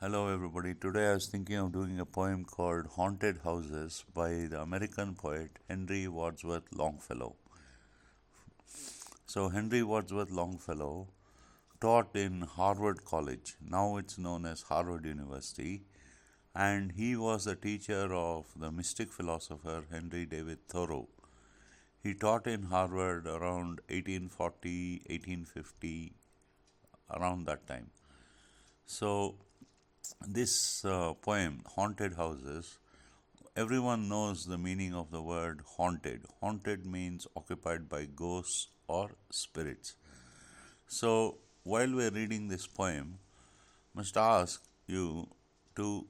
Hello, everybody. Today I was thinking of doing a poem called Haunted Houses by the American poet Henry Wadsworth Longfellow. So, Henry Wadsworth Longfellow taught in Harvard College, now it's known as Harvard University, and he was a teacher of the mystic philosopher Henry David Thoreau. He taught in Harvard around 1840, 1850, around that time. So, this poem, Haunted Houses, everyone knows the meaning of the word haunted. Haunted means occupied by ghosts or spirits. So, while we're reading this poem, must ask you to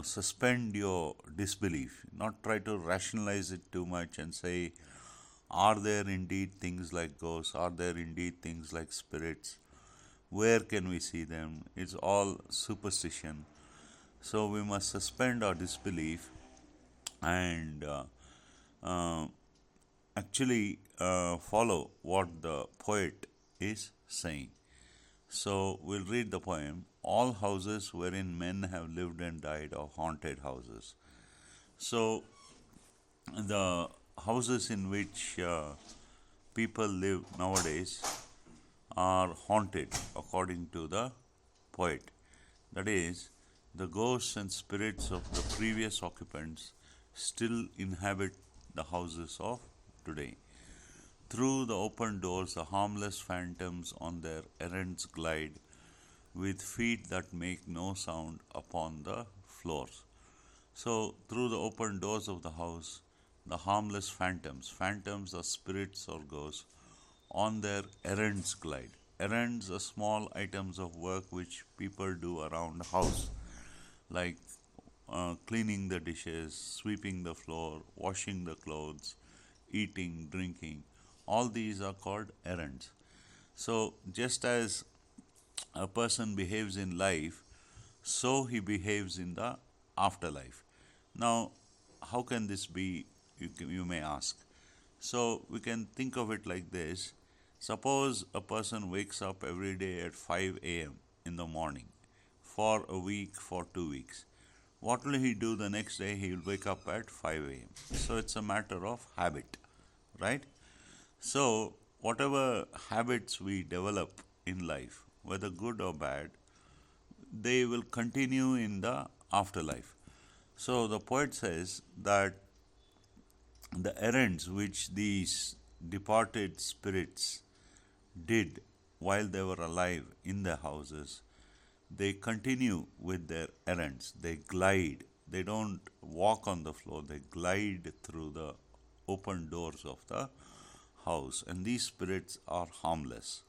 suspend your disbelief, not try to rationalize it too much and say, are there indeed things like ghosts? Are there indeed things like spirits? Where can we see them? It's all superstition. So we must suspend our disbelief and uh, actually follow what the poet is saying. So we'll read the poem. All houses wherein men have lived and died are haunted houses. So the houses in which people live nowadays are haunted according to the poet. That is, the ghosts and spirits of the previous occupants still inhabit the houses of today. Through the open doors, the harmless phantoms on their errands glide with feet that make no sound upon the floors. So, through the open doors of the house, the harmless phantoms are spirits or ghosts, on their errands glide. Errands are small items of work which people do around the house, like cleaning the dishes, sweeping the floor, washing the clothes, eating, drinking. All these are called errands. So, just as a person behaves in life, so he behaves in the afterlife. Now, how can this be? You may ask. So, we can think of it like this. Suppose a person wakes up every day at 5 a.m. in the morning for a week, for 2 weeks. What will he do the next day? He will wake up at 5 a.m. So it's a matter of habit, right? So, whatever habits we develop in life, whether good or bad, they will continue in the afterlife. So, the poet says that the errands which these departed spirits did while they were alive in their houses, they continue with their errands. They glide. They don't walk on the floor, they glide through the open doors of the house. And these spirits are harmless,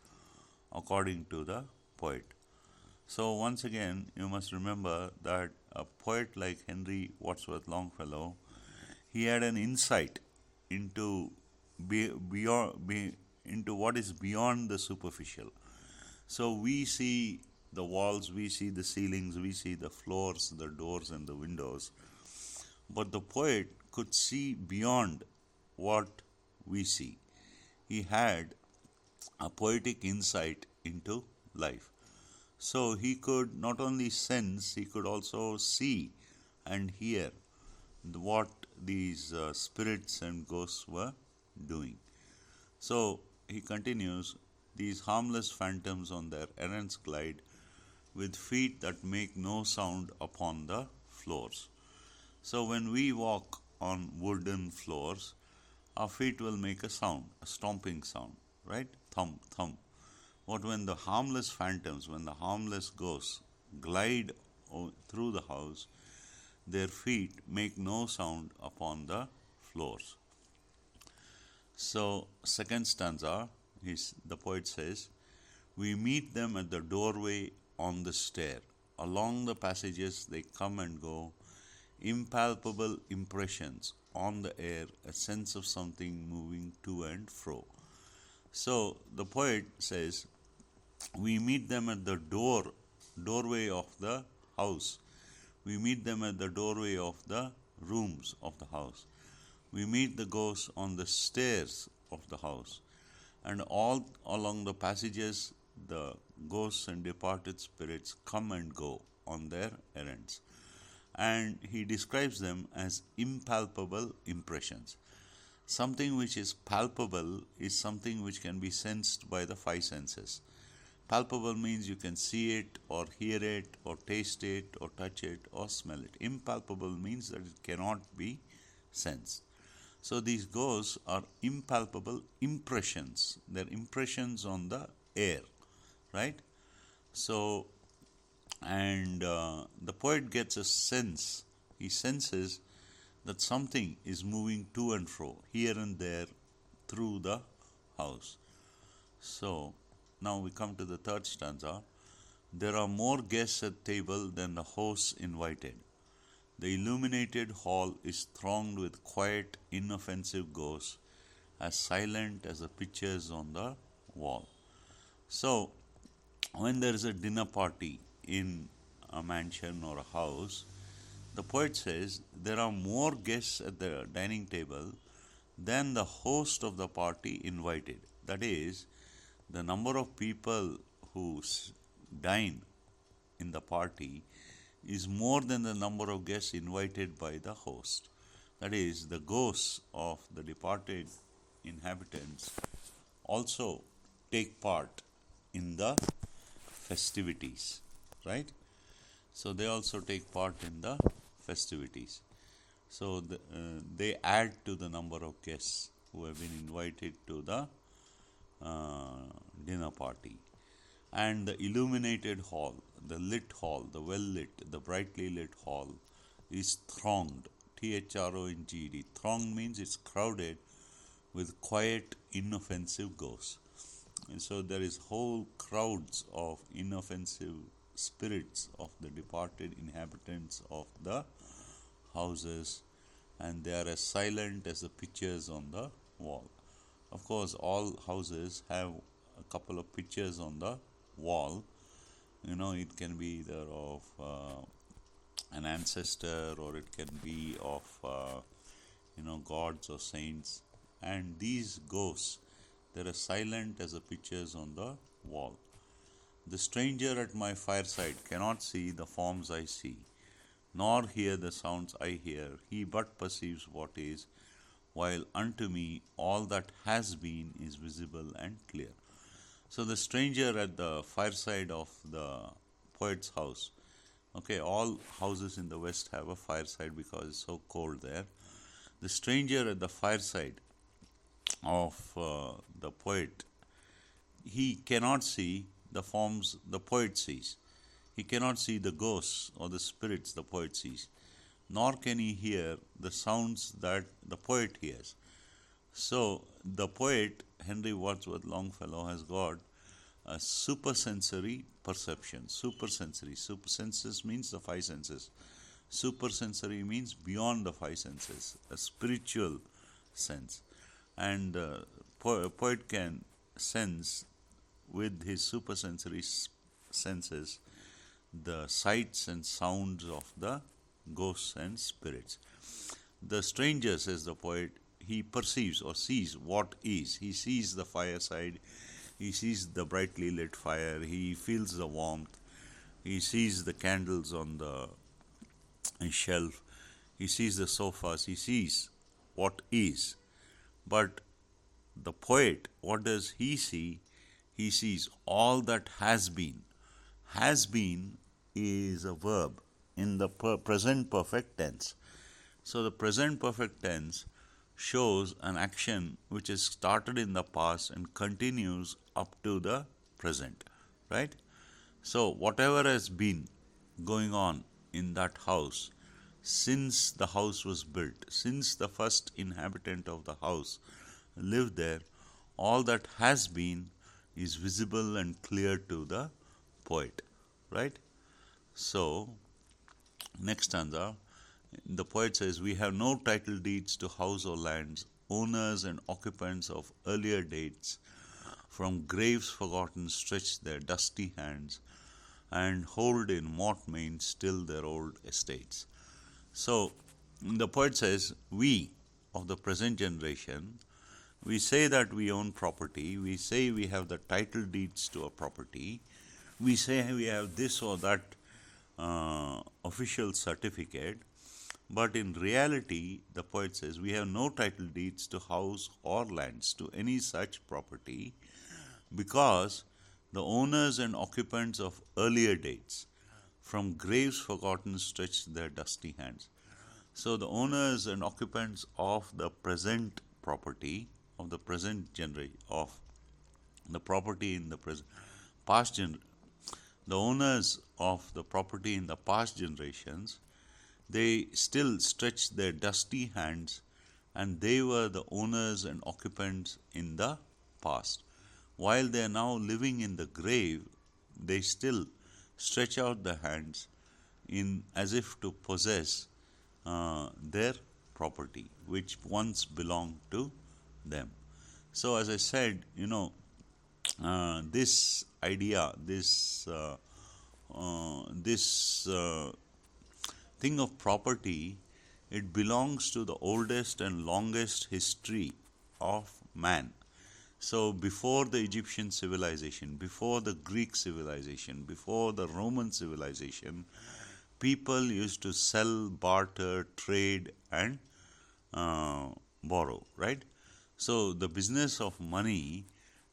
according to the poet. So, once again, you must remember that a poet like Henry Wadsworth Longfellow, he had an insight into into what is beyond the superficial. So we see the walls, we see the ceilings, we see the floors, the doors, and the windows. But the poet could see beyond what we see. He had a poetic insight into life. So he could not only sense, he could also see and hear what these spirits and ghosts were doing. So he continues, these harmless phantoms on their errands glide with feet that make no sound upon the floors. So when we walk on wooden floors, our feet will make a sound, a stomping sound, right? Thump, thump. But when the harmless phantoms, when the harmless ghosts glide through the house, their feet make no sound upon the floors. So, second stanza, the poet says, we meet them at the doorway on the stair. Along the passages they come and go, impalpable impressions on the air, a sense of something moving to and fro. So, the poet says, we meet them at the doorway of the house. We meet them at the doorway of the rooms of the house. We meet the ghosts on the stairs of the house. And all along the passages, the ghosts and departed spirits come and go on their errands. And he describes them as impalpable impressions. Something which is palpable is something which can be sensed by the five senses. Palpable means you can see it, or hear it, or taste it, or touch it, or smell it. Impalpable means that it cannot be sensed. So these ghosts are impalpable impressions. They're impressions on the air, right? So, and the poet gets a sense. He senses that something is moving to and fro, here and there, through the house. So, now we come to the third stanza. There are more guests at table than the hosts invited. The illuminated hall is thronged with quiet, inoffensive ghosts, as silent as the pictures on the wall. So, when there is a dinner party in a mansion or a house, the poet says there are more guests at the dining table than the host of the party invited. That is, the number of people who dine in the party is more than the number of guests invited by the host. That is, the ghosts of the departed inhabitants also take part in the festivities, right? So they also take part in the festivities. So they add to the number of guests who have been invited to the dinner party. And the illuminated hall, the lit hall, the well lit, the brightly lit hall is thronged. THRONGED. Thronged means it's crowded with quiet, inoffensive ghosts. And so there is whole crowds of inoffensive spirits of the departed inhabitants of the houses, and they are as silent as the pictures on the wall. Of course, all houses have a couple of pictures on the wall. You know, it can be either of an ancestor, or it can be of gods or saints. And these ghosts, they're as silent as the pictures on the wall. The stranger at my fireside cannot see the forms I see, nor hear the sounds I hear. He but perceives what is, while unto me all that has been is visible and clear. So the stranger at the fireside of the poet's house, okay, all houses in the West have a fireside because it's so cold there. The stranger at the fireside of the poet, he cannot see the forms the poet sees. He cannot see the ghosts or the spirits the poet sees, nor can he hear the sounds that the poet hears. So the poet, Henry Wadsworth Longfellow, has got a supersensory perception. Supersensory. Supersenses means the five senses. Supersensory means beyond the five senses, a spiritual sense. And the poet can sense with his supersensory senses the sights and sounds of the ghosts and spirits. The stranger, says the poet, he perceives or sees what is. He sees the fireside, he sees the brightly lit fire, he feels the warmth, he sees the candles on the shelf, he sees the sofas, he sees what is. But the poet, what does he see? He sees all that has been. Has been is a verb in the present perfect tense. So the present perfect tense shows an action which is started in the past and continues up to the present, right? So whatever has been going on in that house since the house was built, since the first inhabitant of the house lived there, all that has been is visible and clear to the poet, right? So, next stanza, the poet says, we have no title deeds to house or lands, owners and occupants of earlier dates, from graves forgotten stretch their dusty hands, and hold in mortmain still their old estates. So, the poet says, we of the present generation, we say that we own property, we say we have the title deeds to a property, we say we have this or that official certificate, but in reality, the poet says, we have no title deeds to house or lands to any such property because the owners and occupants of earlier dates from graves forgotten stretch their dusty hands. So the owners and occupants of the present property, of the present generation, of the property in the present, past the owners of the property in the past generations, they still stretched their dusty hands, and they were the owners and occupants in the past. While they are now living in the grave, they still stretch out their hands in as if to possess their property, which once belonged to them. So, as I said, this idea, this thing of property, it belongs to the oldest and longest history of man. So before the Egyptian civilization, before the Greek civilization, before the Roman civilization, people used to sell, barter, trade, and borrow, right? So the business of money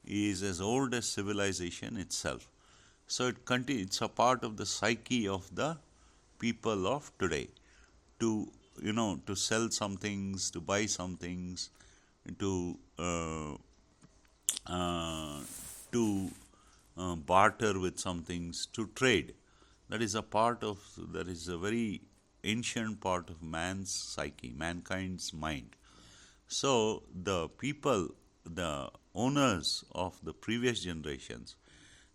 is as old as civilization itself. So it's a part of the psyche of the people of today to sell some things, to buy some things, to uh, to barter with some things, to trade. That is a very ancient part of man's psyche, mankind's mind. So the people, the owners of the previous generations,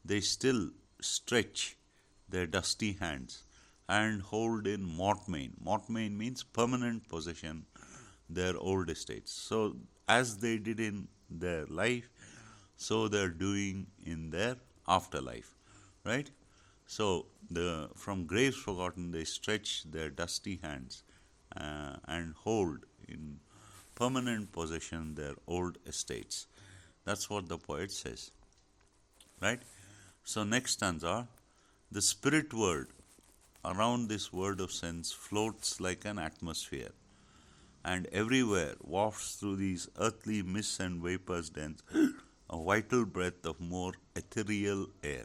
they still stretch their dusty hands and hold in mortmain. Mortmain means permanent possession, their old estates. So as they did in their life, so they're doing in their afterlife, right? So from graves forgotten, they stretch their dusty hands and hold in permanent possession their old estates. That's what the poet says, right? So next stanza, the spirit word around this word of sense floats like an atmosphere, and everywhere wafts through these earthly mists and vapors dense a vital breath of more ethereal air.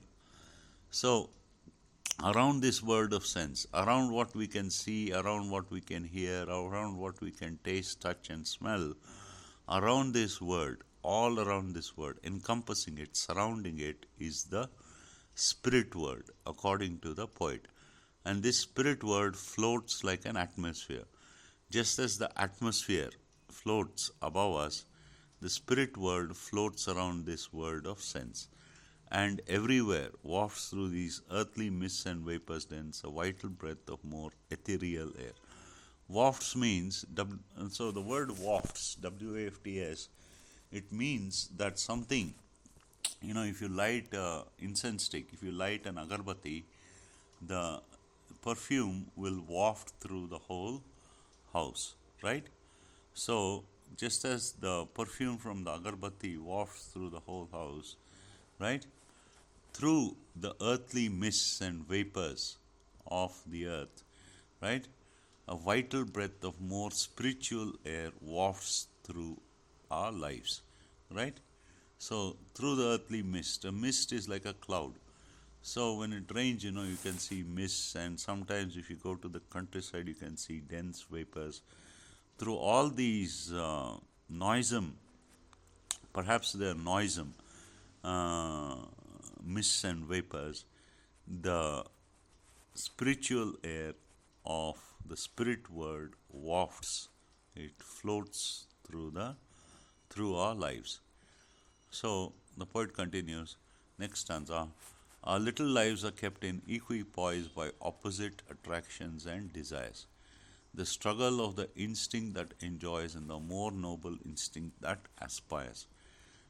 So around this word of sense, around what we can see, around what we can hear, around what we can taste, touch, and smell, around this word, all around this word, encompassing it, surrounding it, is the spirit word, according to the poet. And this spirit word floats like an atmosphere. Just as the atmosphere floats above us, the spirit word floats around this word of sense, and everywhere wafts through these earthly mists and vapors dense a vital breath of more ethereal air. Wafts means, so the word wafts, W-A-F-T-S, it means that something, if you light incense stick, if you light an agarbatti, the perfume will waft through the whole house, right? So, just as the perfume from the agarbatti wafts through the whole house, right? Through the earthly mists and vapors of the earth, right? A vital breath of more spiritual air wafts through our lives, right? So, through the earthly mist, a mist is like a cloud. So, when it rains, you can see mists, and sometimes if you go to the countryside, you can see dense vapors. Through all these noisome, perhaps they're noisome, mists and vapors, the spiritual air of the spirit word wafts, it floats through our lives. So the poet continues, next stanza, our little lives are kept in equipoise by opposite attractions and desires. The struggle of the instinct that enjoys and the more noble instinct that aspires.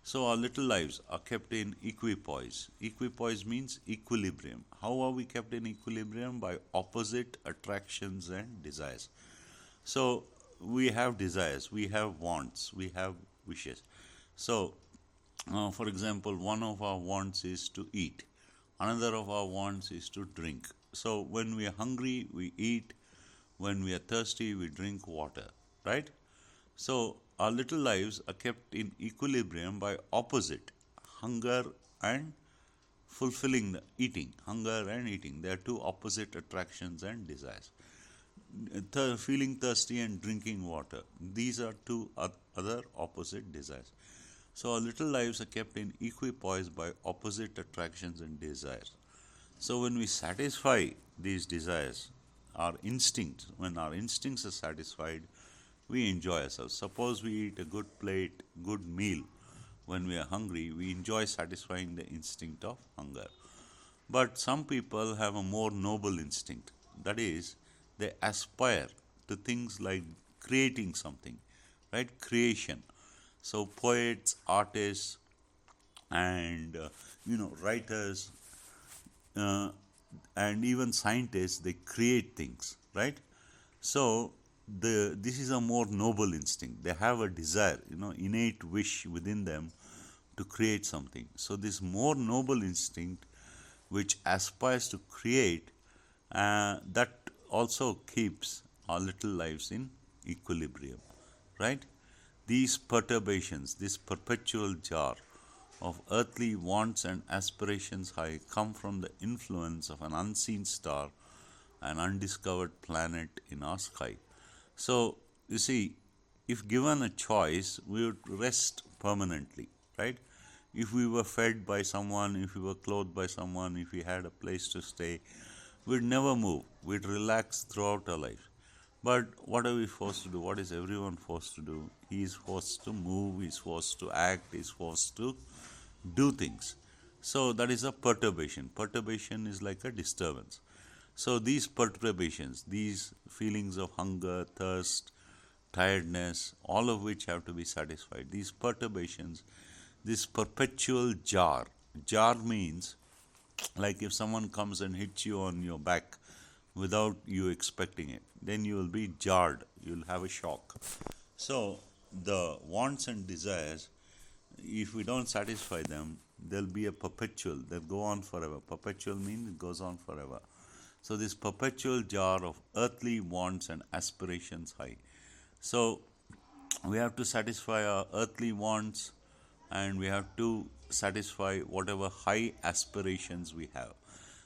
So our little lives are kept in equipoise. Equipoise means equilibrium. How are we kept in equilibrium? By opposite attractions and desires. So we have desires, we have wants, we have wishes. So, for example, one of our wants is to eat. Another of our wants is to drink. So when we are hungry, we eat. When we are thirsty, we drink water, right? So our little lives are kept in equilibrium by opposite hunger and fulfilling the eating. Hunger and eating, they are two opposite attractions and desires. Feeling thirsty and drinking water, these are two other opposite desires. So our little lives are kept in equipoise by opposite attractions and desires. So when we satisfy these desires, our instincts, when our instincts are satisfied, we enjoy ourselves. Suppose we eat a good plate, good meal. When we are hungry, we enjoy satisfying the instinct of hunger. But some people have a more noble instinct. That is, they aspire to things like creating something, right? Creation. So poets, artists, and writers, uh, and even scientists, they create things, right? So this is a more noble instinct. They have a desire, innate wish within them to create something. So this more noble instinct, which aspires to create, that also keeps our little lives in equilibrium, right? These perturbations, this perpetual jar of earthly wants and aspirations high, come from the influence of an unseen star, an undiscovered planet in our sky. So, you see, if given a choice, we would rest permanently, right? If we were fed by someone, if we were clothed by someone, if we had a place to stay, we'd never move. We'd relax throughout our life. But what are we forced to do? What is everyone forced to do? He is forced to move, he is forced to act, he is forced to do things. So that is a perturbation. Perturbation is like a disturbance. So these perturbations, these feelings of hunger, thirst, tiredness, all of which have to be satisfied. These perturbations, this perpetual jar. Jar means like if someone comes and hits you on your back without you expecting it, then you will be jarred, you'll have a shock. So the wants and desires, if we don't satisfy them, there'll be a perpetual, they'll go on forever. Perpetual means it goes on forever. So this perpetual jar of earthly wants and aspirations high. So we have to satisfy our earthly wants, and we have to satisfy whatever high aspirations we have.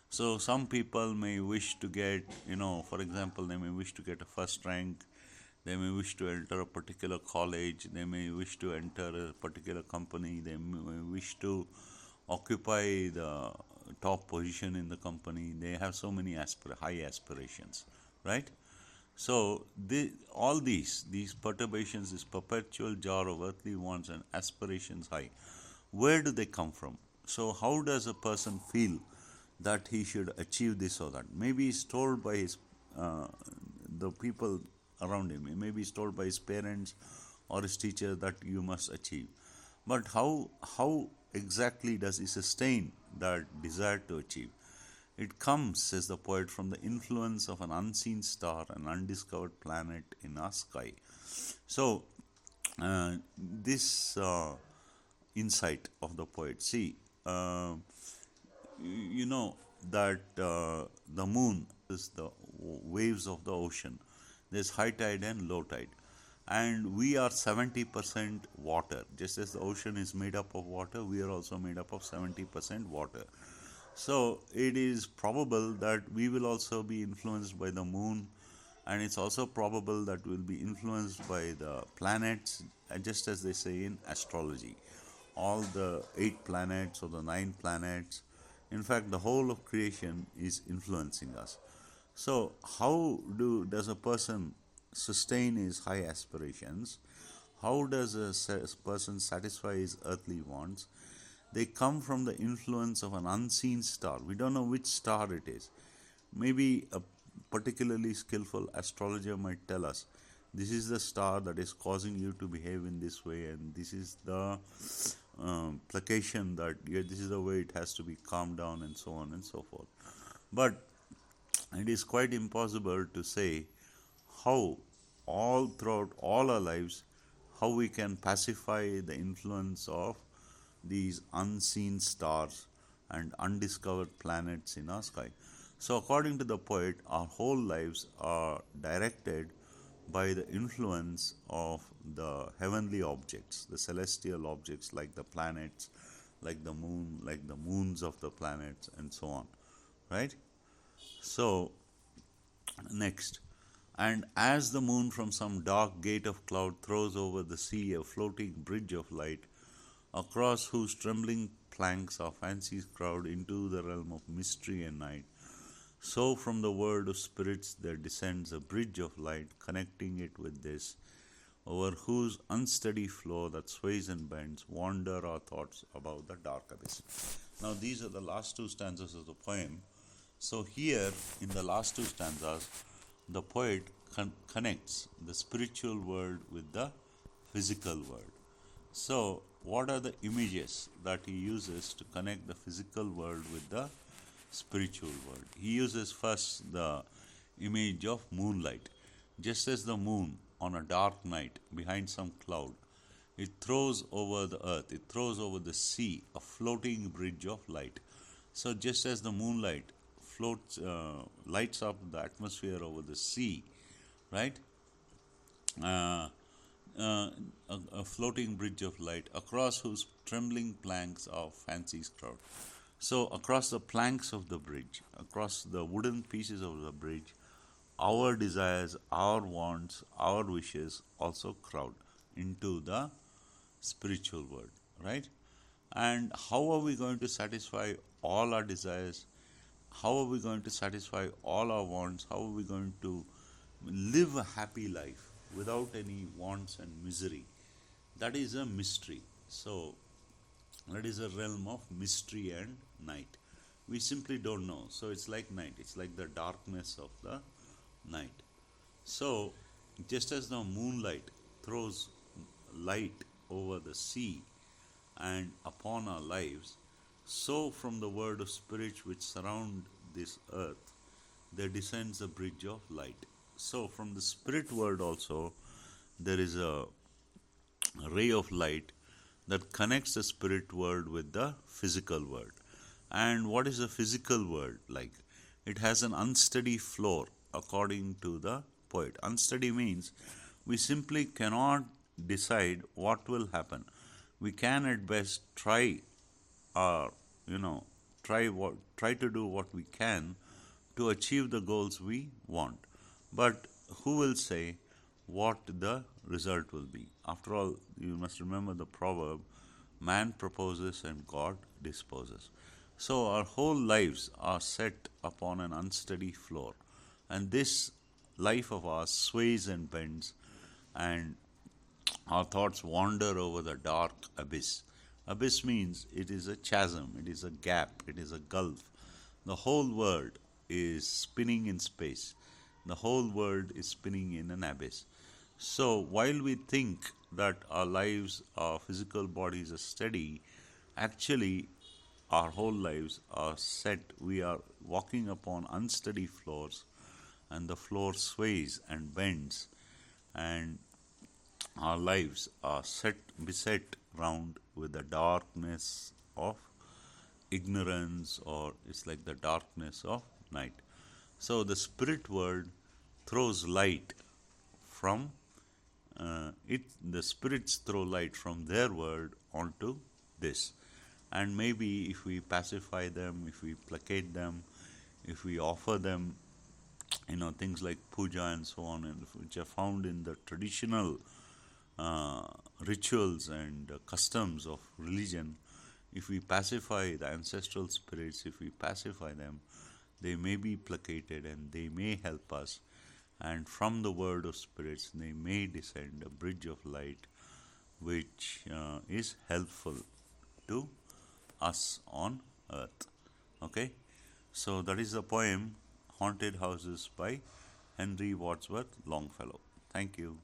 So some people may wish to get, for example, they may wish to get a first rank, they may wish to enter a particular college, they may wish to enter a particular company, they may wish to occupy the top position in the company. They have so many high aspirations, right? So all these perturbations, this perpetual jar of earthly wants and aspirations high, where do they come from? So how does a person feel that he should achieve this or that? Maybe he's told by the people around him. Maybe he's told by his parents or his teacher that you must achieve. But how exactly does he sustain that desire to achieve? It comes, says the poet, from the influence of an unseen star, an undiscovered planet in our sky. So, this insight of the poet, see, you know that the moon is the waves of the ocean. There's high tide and low tide. And we are 70% water. Just as the ocean is made up of water, we are also made up of 70% water. So it is probable that we will also be influenced by the moon, and it's also probable that we'll be influenced by the planets, just as they say in astrology. All the 8 planets or the 9 planets, in fact, the whole of creation is influencing us. So, how does a person sustain his high aspirations? How does a person satisfy his earthly wants? They come from the influence of an unseen star. We don't know which star it is. Maybe a particularly skillful astrologer might tell us this is the star that is causing you to behave in this way, and this is the placation that this is the way it has to be calmed down, and so on and so forth. But it is quite impossible to say how all throughout all our lives how we can pacify the influence of these unseen stars and undiscovered planets in our sky. So, according to the poet, our whole lives are directed by the influence of the heavenly objects, the celestial objects like the planets, like the moon, like the moons of the planets, and so on. Right? So, next. And as the moon from some dark gate of cloud throws over the sea a floating bridge of light, across whose trembling planks our fancies crowd into the realm of mystery and night, so from the world of spirits there descends a bridge of light connecting it with this, over whose unsteady flow that sways and bends wander our thoughts above the dark abyss. Now these are the last two stanzas of the poem. So here in the last two stanzas, the poet connects the spiritual world with the physical world. So what are the images that he uses to connect the physical world with the spiritual world? He uses first the image of moonlight. Just as the moon on a dark night behind some cloud, it throws over the earth, it throws over the sea a floating bridge of light. So just as the moonlight floats, lights up the atmosphere over the sea, right? Uh, a floating bridge of light across whose trembling planks our fancies crowd. So, across the planks of the bridge, across the wooden pieces of the bridge, our desires, our wants, our wishes also crowd into the spiritual world, right? And how are we going to satisfy all our desires? How are we going to satisfy all our wants? How are we going to live a happy life without any wants and misery? That is a mystery. So, that is a realm of mystery and night. We simply don't know. So, it's like night, it's like the darkness of the night. So, just as the moonlight throws light over the sea and upon our lives, so from the world of spirits which surround this earth, there descends a bridge of light. So, from the spirit world also, there is a ray of light that connects the spirit world with the physical world. And what is the physical world like? It has an unsteady floor, according to the poet. Unsteady means we simply cannot decide what will happen. We can at best try our, try to do what we can to achieve the goals we want. But who will say what the result will be? After all, you must remember the proverb, man proposes and God disposes. So our whole lives are set upon an unsteady floor, and this life of ours sways and bends, and our thoughts wander over the dark abyss. Abyss means it is a chasm, it is a gap, it is a gulf. The whole world is spinning in space. The whole world is spinning in an abyss. So while we think that our lives, our physical bodies are steady, actually our whole lives are set. We are walking upon unsteady floors, and the floor sways and bends, and our lives are beset round with the darkness of ignorance, or it's like the darkness of night. So the spirit world throws light from the spirits throw light from their world onto this. And maybe if we pacify them, if we placate them, if we offer them, things like puja and so on, and which are found in the traditional uh, rituals and customs of religion, if we pacify the ancestral spirits, if we pacify them, they may be placated and they may help us. And from the world of spirits, they may descend a bridge of light which is helpful to us on earth. Okay? So that is the poem Haunted Houses by Henry Wadsworth Longfellow. Thank you.